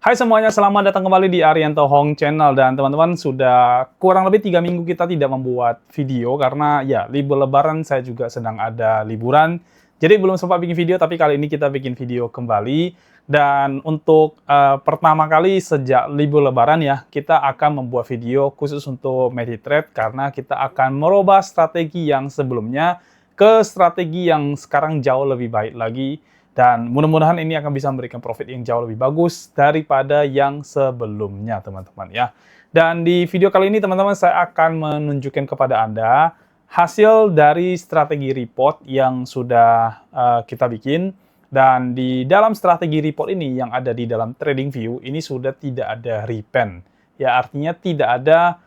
Hai semuanya, selamat datang kembali di Arianto Hong Channel. Dan teman-teman, sudah kurang lebih 3 minggu kita tidak membuat video karena ya libur lebaran, saya juga sedang ada liburan. Jadi belum sempat bikin video, tapi kali ini kita bikin video kembali. Dan untuk pertama kali sejak libur lebaran ya, kita akan membuat video khusus untuk MediTrade karena kita akan merubah strategi yang sebelumnya ke strategi yang sekarang jauh lebih baik lagi. Dan mudah-mudahan ini akan bisa memberikan profit yang jauh lebih bagus daripada yang sebelumnya, teman-teman ya. Dan di video kali ini, teman-teman, saya akan menunjukkan kepada Anda hasil dari strategi report yang sudah kita bikin. Dan di dalam strategi report ini yang ada di dalam TradingView, ini sudah tidak ada repen. Ya, artinya tidak ada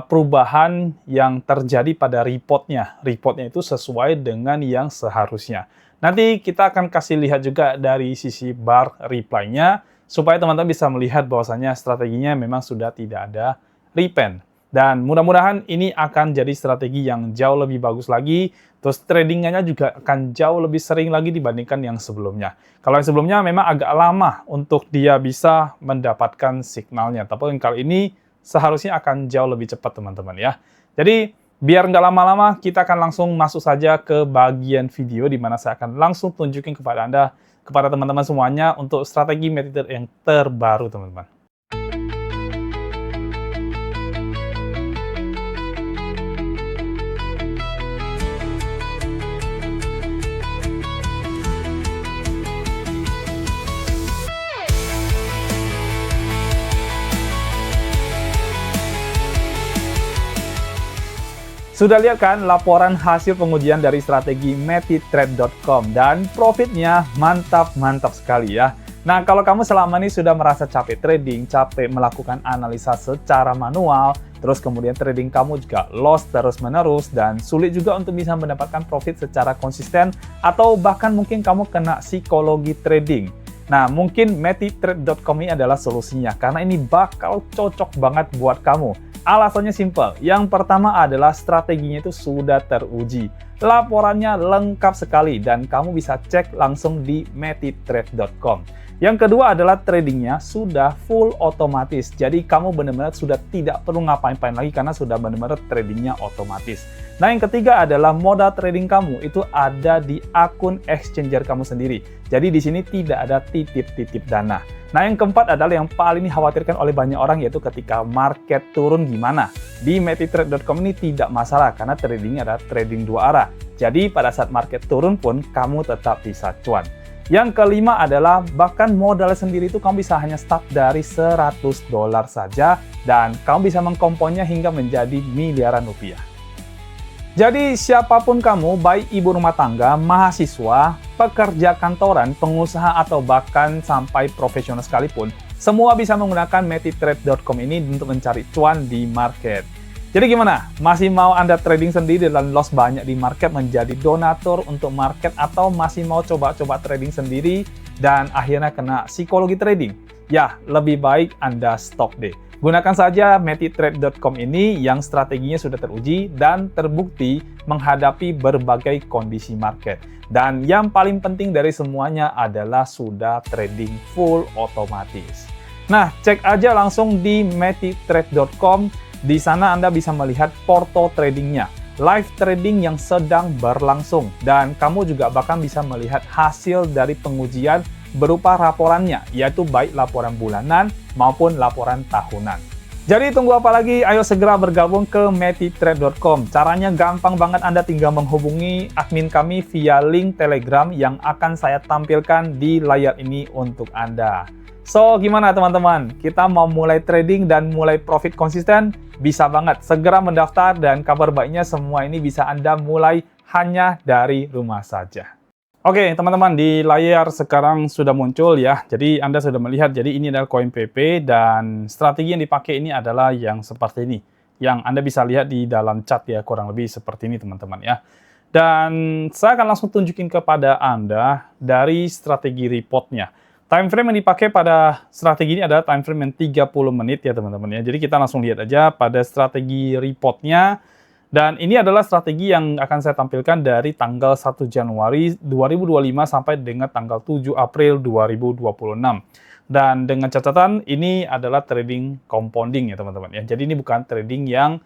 perubahan yang terjadi pada reportnya. Reportnya itu sesuai dengan yang seharusnya. Nanti kita akan kasih lihat juga dari sisi bar reply-nya, supaya teman-teman bisa melihat bahwasannya strateginya memang sudah tidak ada repen. Dan mudah-mudahan ini akan jadi strategi yang jauh lebih bagus lagi, terus tradingnya juga akan jauh lebih sering lagi dibandingkan yang sebelumnya. Kalau yang sebelumnya memang agak lama untuk dia bisa mendapatkan signalnya, tapi yang kali ini seharusnya akan jauh lebih cepat, teman-teman ya. Jadi, biar nggak lama-lama, kita akan langsung masuk saja ke bagian video di mana saya akan langsung tunjukin kepada Anda, kepada teman-teman semuanya untuk strategi MediTrade yang terbaru, teman-teman. Sudah lihat kan laporan hasil pengujian dari strategi MediTrade.com dan profitnya mantap-mantap sekali ya. Nah, kalau kamu selama ini sudah merasa capek trading, capek melakukan analisa secara manual, terus kemudian trading kamu juga loss terus-menerus dan sulit juga untuk bisa mendapatkan profit secara konsisten, atau bahkan mungkin kamu kena psikologi trading. Nah, mungkin MediTrade.com ini adalah solusinya karena ini bakal cocok banget buat kamu. Alasannya simple. Yang pertama adalah strateginya itu sudah teruji. Laporannya lengkap sekali dan kamu bisa cek langsung di MediTrade.com. Yang kedua adalah tradingnya sudah full otomatis. Jadi kamu benar-benar sudah tidak perlu ngapain-ngapain lagi karena sudah benar-benar tradingnya otomatis. Nah, yang ketiga adalah modal trading kamu itu ada di akun exchanger kamu sendiri. Jadi di sini tidak ada titip-titip dana. Nah, yang keempat adalah yang paling dikhawatirkan oleh banyak orang, yaitu ketika market turun gimana. Di MediTrade.com ini tidak masalah karena tradingnya adalah trading dua arah. Jadi pada saat market turun pun kamu tetap bisa cuan. Yang kelima adalah bahkan modal sendiri itu kamu bisa hanya start dari $100 saja dan kamu bisa mengkomponnya hingga menjadi miliaran rupiah. Jadi siapapun kamu, baik ibu rumah tangga, mahasiswa, pekerja kantoran, pengusaha, atau bahkan sampai profesional sekalipun, semua bisa menggunakan MediTrade.com ini untuk mencari cuan di market. Jadi gimana? Masih mau Anda trading sendiri dan loss banyak di market menjadi donatur untuk market, atau masih mau coba-coba trading sendiri dan akhirnya kena psikologi trading? Ya, lebih baik Anda stop deh. Gunakan saja MediTrade.com ini yang strateginya sudah teruji dan terbukti menghadapi berbagai kondisi market. Dan yang paling penting dari semuanya adalah sudah trading full otomatis. Nah, cek aja langsung di MediTrade.com. Di sana Anda bisa melihat porto tradingnya, live trading yang sedang berlangsung. Dan kamu juga bahkan bisa melihat hasil dari pengujian berupa laporannya, yaitu baik laporan bulanan maupun laporan tahunan. Jadi tunggu apa lagi? Ayo segera bergabung ke MediTrade.com. Caranya gampang banget, Anda tinggal menghubungi admin kami via link Telegram yang akan saya tampilkan di layar ini untuk Anda. So, gimana teman-teman? Kita mau mulai trading dan mulai profit konsisten? Bisa banget. Segera mendaftar dan kabar baiknya semua ini bisa Anda mulai hanya dari rumah saja. Oke, teman-teman, di layar sekarang sudah muncul ya. Jadi Anda sudah melihat, jadi ini adalah koin PP dan strategi yang dipakai ini adalah yang seperti ini. Yang Anda bisa lihat di dalam chart ya, kurang lebih seperti ini teman-teman ya. Dan saya akan langsung tunjukin kepada Anda dari strategi reportnya. Time frame yang dipakai pada strategi ini adalah time frame yang 30 menit ya teman-teman ya. Jadi kita langsung lihat aja pada strategi reportnya. Dan ini adalah strategi yang akan saya tampilkan dari tanggal 1 Januari 2025 sampai dengan tanggal 7 April 2026. Dan dengan catatan ini adalah trading compounding ya teman-teman ya. Jadi ini bukan trading yang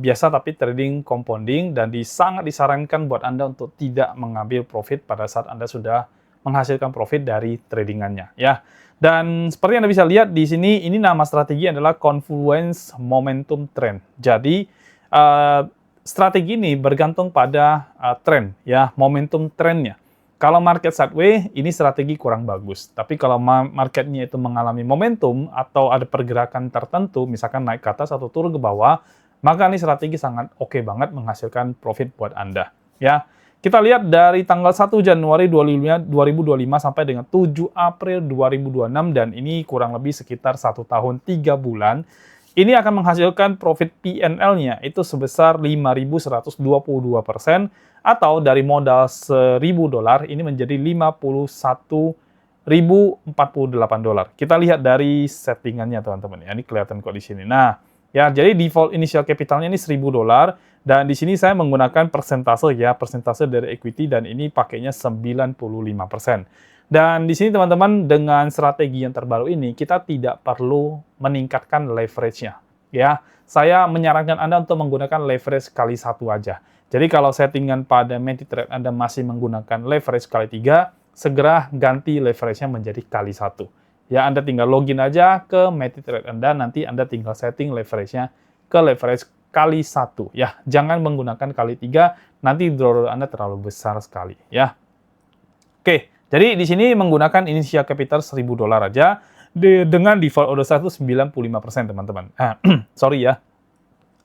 biasa tapi trading compounding dan sangat disarankan buat Anda untuk tidak mengambil profit pada saat Anda sudah menghasilkan profit dari tradingannya ya. Dan seperti Anda bisa lihat di sini, ini nama strategi adalah Confluence Momentum Trend. Jadi strategi ini bergantung pada tren ya, momentum trennya. Kalau market sideways, ini strategi kurang bagus. Tapi kalau marketnya itu mengalami momentum atau ada pergerakan tertentu, misalkan naik ke atas atau turun ke bawah, maka ini strategi sangat oke banget menghasilkan profit buat Anda. Ya, kita lihat dari tanggal 1 Januari 2025 sampai dengan 7 April 2026, dan ini kurang lebih sekitar 1 tahun 3 bulan. Ini akan menghasilkan profit PNL-nya itu sebesar 5.122%, atau dari modal $1.000 ini menjadi $51.048. Kita lihat dari settingannya teman-teman ya, ini kelihatan kok di sini. Nah, ya jadi default initial capitalnya ini $1.000, dan di sini saya menggunakan persentase ya, persentase dari equity, dan ini pakainya 95%. Dan di sini teman-teman, dengan strategi yang terbaru ini kita tidak perlu meningkatkan leverage-nya ya. Saya menyarankan Anda untuk menggunakan leverage kali 1 aja. Jadi kalau settingan pada MentiTrade Anda masih menggunakan leverage kali 3, segera ganti leverage-nya menjadi kali 1. Ya, Anda tinggal login aja ke MentiTrade Anda, nanti Anda tinggal setting leverage-nya ke leverage kali 1 ya. Jangan menggunakan kali 3, nanti draw Anda terlalu besar sekali ya. Oke, jadi di sini menggunakan initial capital $1.000 aja dengan default order size 95% teman-teman. Sorry ya.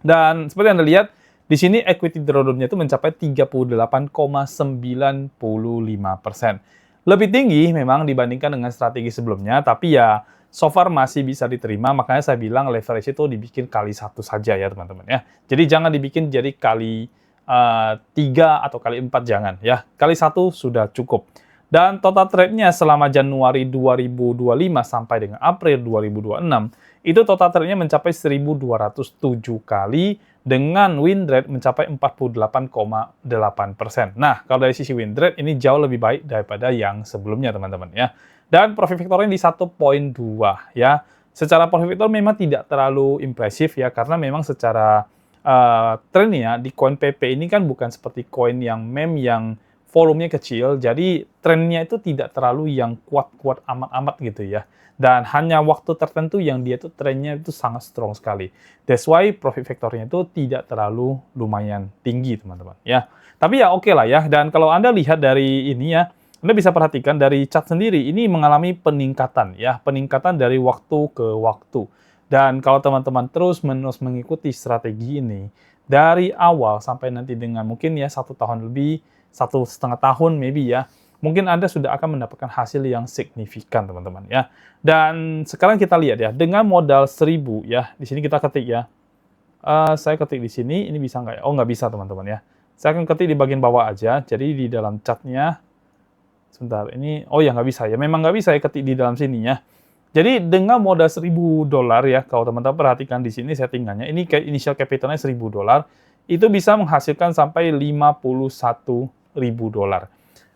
Dan seperti Anda lihat, di sini equity drawdown-nya itu mencapai 38,95%. Lebih tinggi memang dibandingkan dengan strategi sebelumnya, tapi ya so far masih bisa diterima, makanya saya bilang leverage itu dibikin kali 1 saja ya teman-teman ya. Jadi jangan dibikin jadi kali 3 atau kali 4, jangan ya. Kali 1 sudah cukup. Dan total trade-nya selama Januari 2025 sampai dengan April 2026, itu total trade-nya mencapai 1.207 kali dengan win rate mencapai 48,8%. Nah, kalau dari sisi win rate ini jauh lebih baik daripada yang sebelumnya, teman-teman ya. Dan profit factor-nya di 1.2 ya. Secara profit factor memang tidak terlalu impresif ya, karena memang secara trennya di koin PP ini kan bukan seperti koin yang meme yang volumenya kecil, jadi trennya itu tidak terlalu yang kuat-kuat amat-amat gitu ya. Dan hanya waktu tertentu yang dia tuh trennya itu sangat strong sekali. That's why profit factor-nya itu tidak terlalu lumayan tinggi, teman-teman ya. Tapi ya oke lah ya. Dan kalau Anda lihat dari ini ya, Anda bisa perhatikan dari chart sendiri, ini mengalami peningkatan ya, peningkatan dari waktu ke waktu. Dan kalau teman-teman terus-menerus mengikuti strategi ini dari awal sampai nanti dengan mungkin ya 1 tahun lebih, 1,5 tahun maybe ya, mungkin Anda sudah akan mendapatkan hasil yang signifikan teman-teman ya. Dan sekarang kita lihat ya, dengan modal 1.000 ya, di sini kita ketik ya. Saya ketik di sini, ini bisa nggak ya? Oh, nggak bisa teman-teman ya. Saya akan ketik di bagian bawah aja, jadi di dalam chartnya, sebentar, ini, oh ya nggak bisa ya, memang nggak bisa ya ketik di dalam sini ya. Jadi dengan modal $1.000 ya, kalau teman-teman perhatikan di sini settingannya, ini initial capitalnya $1.000, itu bisa menghasilkan sampai $51.000.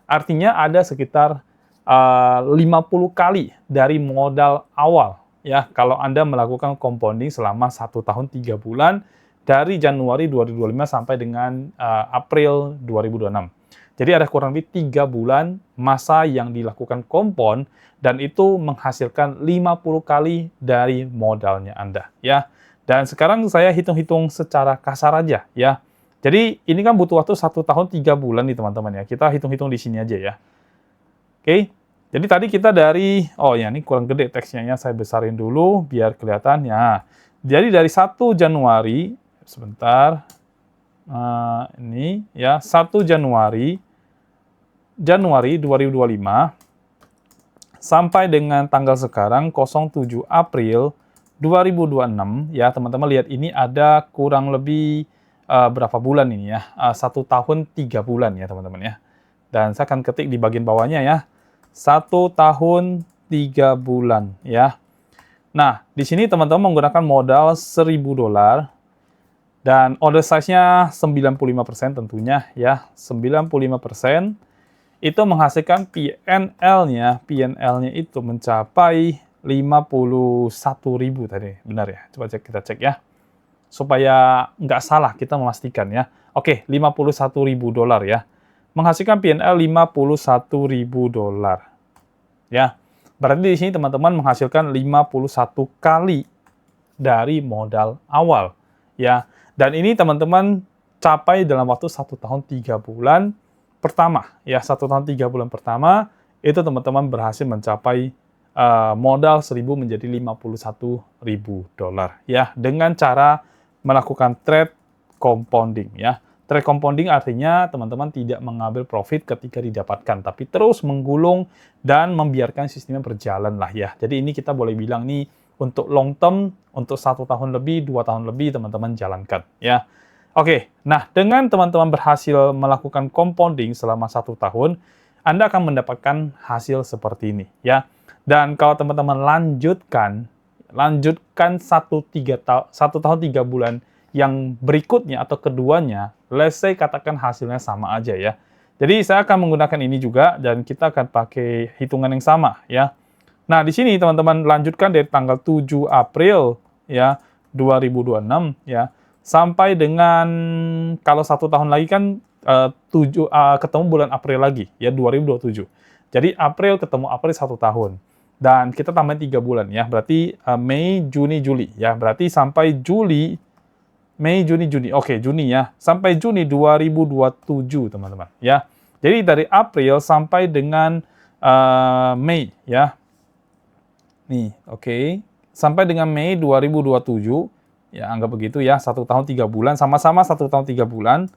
Artinya ada sekitar 50 kali dari modal awal ya, kalau Anda melakukan compounding selama 1 tahun 3 bulan dari Januari 2025 sampai dengan April 2026. Jadi ada kurang lebih 3 bulan masa yang dilakukan compound, dan itu menghasilkan 50 kali dari modalnya Anda ya. Dan sekarang saya hitung-hitung secara kasar aja ya. Jadi ini kan butuh waktu 1 tahun 3 bulan nih teman-teman ya. Kita hitung-hitung di sini aja ya. Oke. Jadi tadi kita dari, oh ya ini kurang gede teksnya ya, saya besarin dulu biar kelihatan ya. Jadi dari 1 Januari, sebentar, ini ya 1 Januari 2025 sampai dengan tanggal sekarang 07 April 2026 ya teman-teman, lihat ini ada kurang lebih berapa bulan ini ya, 1 tahun 3 bulan ya teman-teman ya. Dan saya akan ketik di bagian bawahnya ya, 1 tahun 3 bulan ya. Nah di sini teman-teman menggunakan modal $1.000 dan order size-nya 95% tentunya ya, 95%. itu menghasilkan PNL-nya itu mencapai 51.000 tadi. Benar ya? Coba kita cek ya. Supaya nggak salah, kita memastikan ya. Oke, 51.000 dolar ya. Menghasilkan PNL 51.000 dolar. Ya. Berarti di sini teman-teman menghasilkan 51 kali dari modal awal. Ya. Dan ini teman-teman capai dalam waktu 1 tahun 3 bulan pertama. Ya, 1 tahun 3 bulan pertama, itu teman-teman berhasil mencapai modal 1.000 menjadi 51.000 dolar. Ya, dengan cara melakukan trade compounding. Ya. Trade compounding artinya teman-teman tidak mengambil profit ketika didapatkan, tapi terus menggulung dan membiarkan sistemnya berjalan lah ya. Jadi ini kita boleh bilang nih untuk long term, untuk 1 tahun lebih, 2 tahun lebih teman-teman jalankan ya. Oke, nah dengan teman-teman berhasil melakukan compounding selama 1 tahun, Anda akan mendapatkan hasil seperti ini ya. Dan kalau teman-teman lanjutkan 1 tahun 3 bulan yang berikutnya atau keduanya, let's say katakan hasilnya sama aja ya. Jadi saya akan menggunakan ini juga dan kita akan pakai hitungan yang sama ya. Nah, di sini teman-teman lanjutkan dari tanggal 7 April ya 2026 ya sampai dengan kalau 1 tahun lagi kan ketemu bulan April lagi ya 2027. Jadi April ketemu April 1 tahun. Dan kita tambahin 3 bulan ya. Berarti Mei, Juni, Juli ya. Berarti sampai Juli Mei, Juni, Juni. Oke, Juni ya. Sampai Juni 2027, teman-teman. Ya. Jadi dari April sampai dengan Mei ya. Nih, oke. Sampai dengan Mei 2027. Ya, anggap begitu ya. 1 tahun 3 bulan. Sama-sama 1 tahun 3 bulan.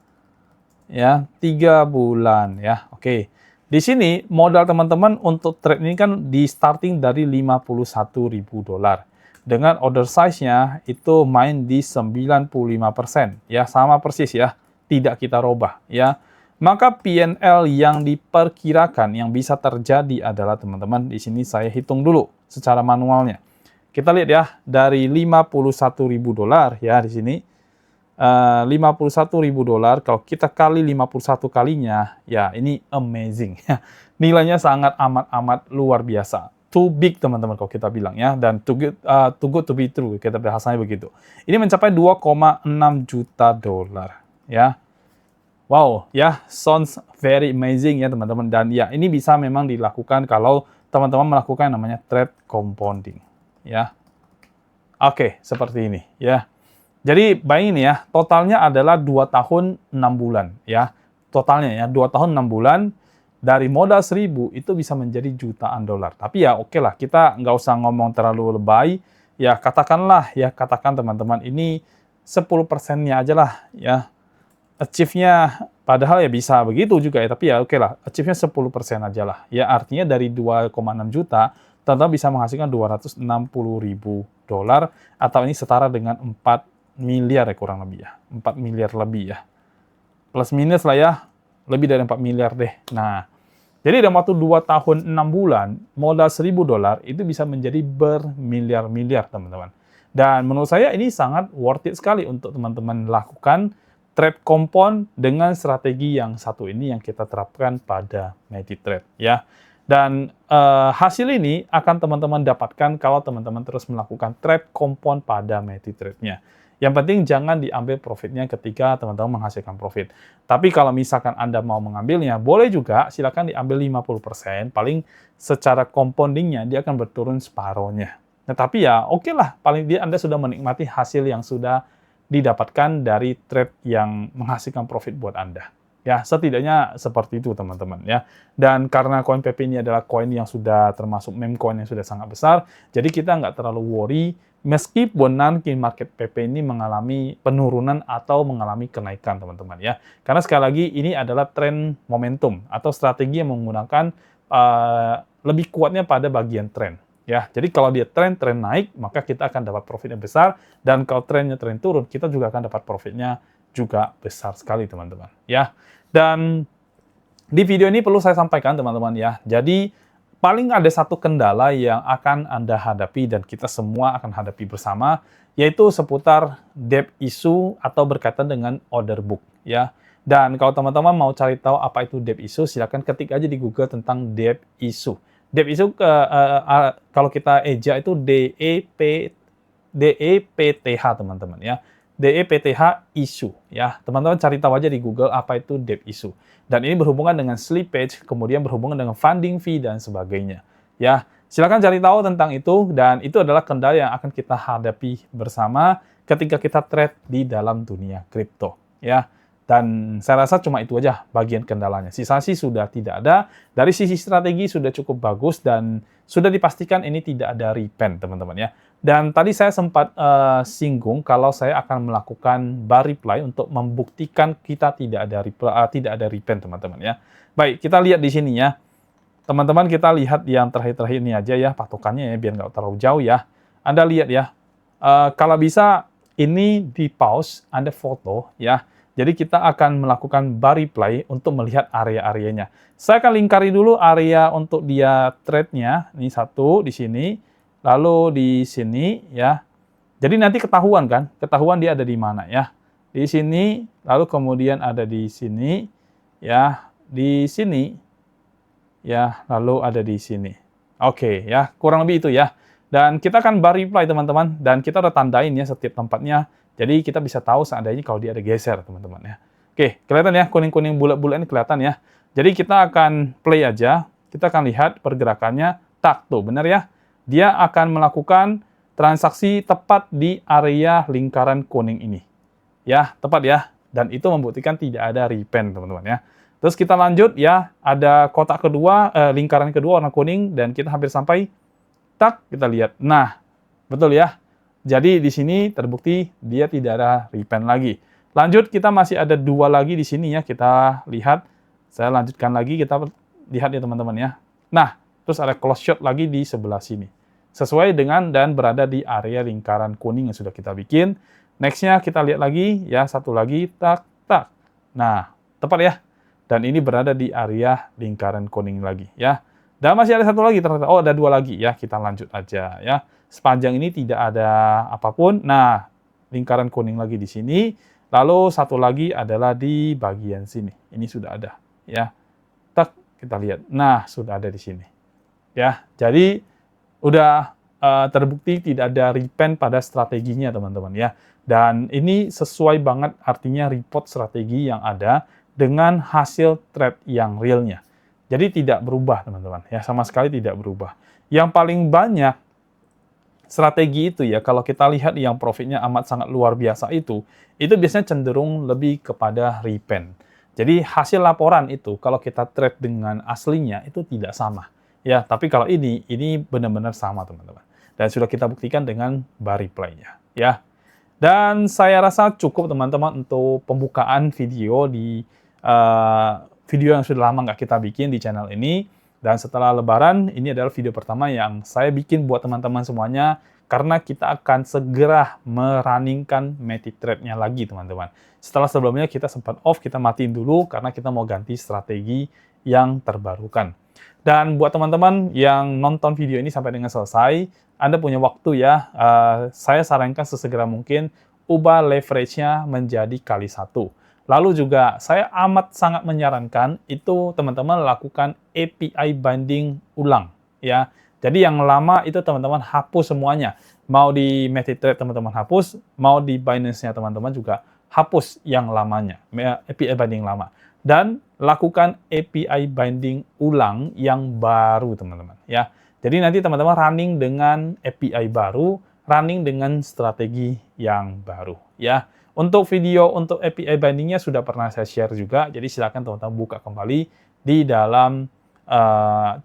Ya, 3 bulan ya. Oke. Di sini modal teman-teman untuk trade ini kan di starting dari 51.000 dolar. Dengan order size-nya itu main di 95%. Ya, sama persis ya. Tidak kita robah ya. Maka PNL yang diperkirakan yang bisa terjadi adalah teman-teman di sini saya hitung dulu secara manualnya. Kita lihat ya dari 51.000 dolar ya di sini. 51.000 dolar kalau kita kali 51 kalinya ya ini amazing. Nilainya sangat amat luar biasa. Too big teman-teman kalau kita bilang ya, dan too good to be true, kita bahasanya begitu. Ini mencapai 2,6 juta dolar ya. Wow ya, sounds very amazing ya teman-teman, dan ya ini bisa memang dilakukan kalau teman-teman melakukan yang namanya trade compounding ya. Oke, seperti ini ya. Jadi bayangin ya, totalnya adalah 2 tahun 6 bulan ya. Totalnya ya 2 tahun 6 bulan. Dari modal 1.000 itu bisa menjadi jutaan dolar. Tapi ya oke lah, kita nggak usah ngomong terlalu lebay. Ya katakan teman-teman ini 10%-nya aja lah ya. Achieve-nya padahal ya bisa begitu juga ya. Tapi ya oke lah, achieve-nya 10% aja lah. Ya artinya dari 2,6 juta, teman-teman bisa menghasilkan 260.000 dolar. Atau ini setara dengan 4 miliar ya kurang lebih ya. 4 miliar lebih ya. Plus minus lah ya. Lebih dari 4 miliar deh. Nah, jadi dalam waktu 2 tahun 6 bulan, modal 1.000 dolar itu bisa menjadi bermiliar-miliar, teman-teman. Dan menurut saya ini sangat worth it sekali untuk teman-teman lakukan trade compound dengan strategi yang satu ini yang kita terapkan pada MetiTrade, ya. Dan hasil ini akan teman-teman dapatkan kalau teman-teman terus melakukan trade compound pada MetiTrade-nya. Yang penting jangan diambil profitnya ketika teman-teman menghasilkan profit. Tapi kalau misalkan Anda mau mengambilnya, boleh juga silakan diambil 50%, paling secara compoundingnya dia akan berturun separohnya. Nah, tapi ya oke lah, paling dia Anda sudah menikmati hasil yang sudah didapatkan dari trade yang menghasilkan profit buat Anda. Ya, setidaknya seperti itu teman-teman ya. Dan karena koin PP ini adalah koin yang sudah termasuk meme coin yang sudah sangat besar, jadi kita nggak terlalu worry meskipun nanti market PP ini mengalami penurunan atau mengalami kenaikan teman-teman ya. Karena sekali lagi ini adalah tren momentum atau strategi yang menggunakan lebih kuatnya pada bagian tren. Ya, jadi kalau dia tren naik, maka kita akan dapat profit yang besar, dan kalau trennya tren turun, kita juga akan dapat profitnya juga besar sekali teman-teman ya. Dan di video ini perlu saya sampaikan teman-teman ya, jadi paling ada satu kendala yang akan Anda hadapi dan kita semua akan hadapi bersama, yaitu seputar debt issue atau berkaitan dengan order book ya. Dan kalau teman-teman mau cari tahu apa itu debt issue, silakan ketik aja di Google tentang debt issue. Debt issue kalau kita eja itu DEPTH teman-teman ya. DEPTH issue ya. Teman-teman cari tahu aja di Google apa itu debt issue. Dan ini berhubungan dengan slippage, kemudian berhubungan dengan funding fee dan sebagainya. Ya, silakan cari tahu tentang itu dan itu adalah kendala yang akan kita hadapi bersama ketika kita trade di dalam dunia kripto ya. Dan saya rasa cuma itu aja bagian kendalanya. Sisa sih sudah tidak ada. Dari sisi strategi sudah cukup bagus dan sudah dipastikan ini tidak ada repen, teman-teman ya. Dan tadi saya sempat singgung kalau saya akan melakukan bar reply untuk membuktikan kita tidak ada repen, teman-teman ya. Baik, kita lihat di sini ya. Teman-teman kita lihat yang terakhir-terakhir ini aja ya, patokannya ya, biar nggak terlalu jauh ya. Anda lihat ya, kalau bisa ini di pause, Anda foto ya. Jadi kita akan melakukan bar reply untuk melihat area-areanya. Saya akan lingkari dulu area untuk dia trade-nya. Ini satu di sini, lalu di sini ya. Jadi nanti ketahuan kan, ketahuan dia ada di mana ya. Di sini, lalu kemudian ada di sini ya, di sini ya, lalu ada di sini. Oke ya, kurang lebih itu ya. Dan kita akan bar reply teman-teman, dan kita udah tandain ya setiap tempatnya. Jadi kita bisa tahu seandainya kalau dia ada geser, teman-teman ya. Oke, kelihatan ya, kuning-kuning bulat-bulat ini kelihatan ya. Jadi kita akan play aja, kita akan lihat pergerakannya. Tak, tuh benar ya. Dia akan melakukan transaksi tepat di area lingkaran kuning ini. Ya, tepat ya. Dan itu membuktikan tidak ada repen, teman-teman ya. Terus kita lanjut ya, ada kotak kedua, lingkaran kedua warna kuning, dan kita hampir sampai. Tak, kita lihat. Nah, betul ya. Jadi di sini terbukti dia tidak ada repen lagi. Lanjut, kita masih ada dua lagi di sini ya. Kita lihat. Saya lanjutkan lagi, kita lihat ya teman-teman ya. Nah, terus ada close shot lagi di sebelah sini. Sesuai dengan dan berada di area lingkaran kuning yang sudah kita bikin. Next-nya kita lihat lagi, ya satu lagi, tak, tak. Nah, tepat ya. Dan ini berada di area lingkaran kuning lagi ya. Dan masih ada satu lagi ternyata. Oh, ada dua lagi ya. Kita lanjut aja ya. Sepanjang ini tidak ada apapun. Nah, lingkaran kuning lagi di sini. Lalu satu lagi adalah di bagian sini. Ini sudah ada, ya. Tak, kita lihat. Nah, sudah ada di sini. Ya, jadi udah terbukti tidak ada repen pada strateginya, teman-teman ya. Dan ini sesuai banget artinya report strategi yang ada dengan hasil trade yang realnya. Jadi tidak berubah, teman-teman. Ya, sama sekali tidak berubah. Yang paling banyak strategi itu ya, kalau kita lihat yang profitnya amat sangat luar biasa itu biasanya cenderung lebih kepada repen. Jadi hasil laporan itu kalau kita trade dengan aslinya itu tidak sama. Ya, tapi kalau ini benar-benar sama, teman-teman. Dan sudah kita buktikan dengan bar reply-nya. Ya. Dan saya rasa cukup, teman-teman, untuk pembukaan video di video yang sudah lama nggak kita bikin di channel ini. Dan setelah Lebaran, ini adalah video pertama yang saya bikin buat teman-teman semuanya, karena kita akan segera merunningkan MetiTrade-nya lagi, teman-teman. Setelah sebelumnya kita sempat off, kita matiin dulu, karena kita mau ganti strategi yang terbarukan. Dan buat teman-teman yang nonton video ini sampai dengan selesai, Anda punya waktu ya, saya sarankan sesegera mungkin, ubah leverage-nya menjadi kali 1. Lalu juga saya amat sangat menyarankan itu teman-teman lakukan API binding ulang ya. Jadi yang lama itu teman-teman hapus semuanya. Mau di MetiTrade teman-teman hapus, mau di Binance-nya teman-teman juga hapus yang lamanya, API binding lama. Dan lakukan API binding ulang yang baru, teman-teman ya. Jadi nanti teman-teman running dengan API baru, running dengan strategi yang baru ya. Untuk video untuk API binding-nya sudah pernah saya share juga, jadi silakan teman-teman buka kembali di dalam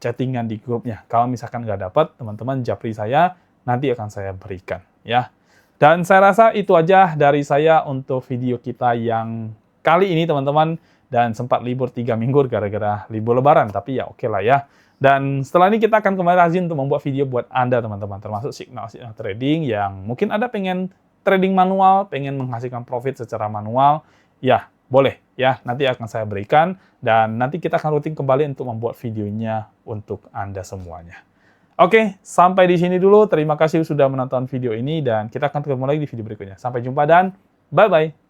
chattingan di grupnya. Kalau misalkan nggak dapat, teman-teman japri saya, nanti akan saya berikan. Ya. Dan saya rasa itu aja dari saya untuk video kita yang kali ini, teman-teman. Dan sempat libur 3 minggu gara-gara libur Lebaran, tapi ya oke lah ya. Dan setelah ini kita akan kembali rajin untuk membuat video buat Anda, teman-teman, termasuk signal-signal trading yang mungkin Anda pengen trading manual, pengen menghasilkan profit secara manual, ya boleh ya, nanti akan saya berikan, dan nanti kita akan rutin kembali untuk membuat videonya untuk Anda semuanya. Oke, sampai di sini dulu, terima kasih sudah menonton video ini, dan kita akan ketemu lagi di video berikutnya. Sampai jumpa dan bye-bye!